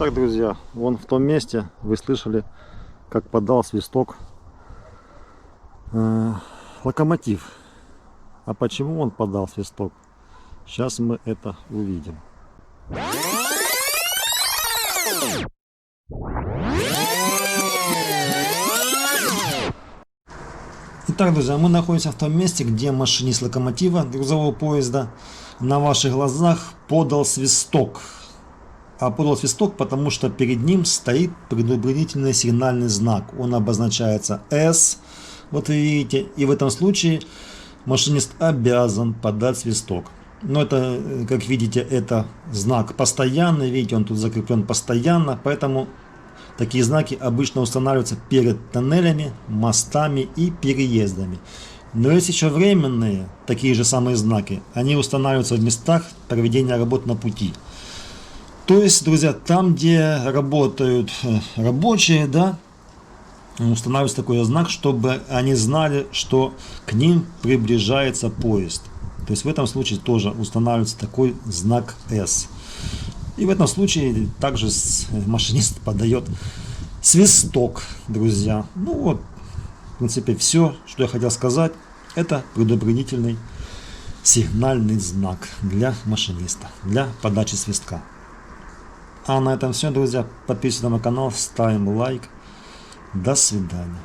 Итак, друзья, вон в том месте вы слышали, как подал свисток локомотив. А почему он подал свисток? Сейчас мы это увидим. Итак, друзья, мы находимся в том месте, где машинист локомотива грузового поезда на ваших глазах подал свисток. А подал свисток, потому что перед ним стоит предупредительный сигнальный знак. Он обозначается S, вот вы видите, и в этом случае машинист обязан подать свисток. Но это, как видите, это знак постоянный, видите, он тут закреплен постоянно, поэтому такие знаки обычно устанавливаются перед тоннелями, мостами и переездами. Но есть еще временные, такие же самые знаки, они устанавливаются в местах проведения работ на пути. То есть, друзья, там, где работают рабочие, да, устанавливается такой знак, чтобы они знали, что к ним приближается поезд. То есть в этом случае тоже устанавливается такой знак S. И в этом случае также машинист подает свисток, друзья. Ну вот, в принципе, все, что я хотел сказать, это предупредительный сигнальный знак для машиниста, для подачи свистка. А на этом все, друзья. Подписывайтесь на мой канал, ставим лайк. До свидания.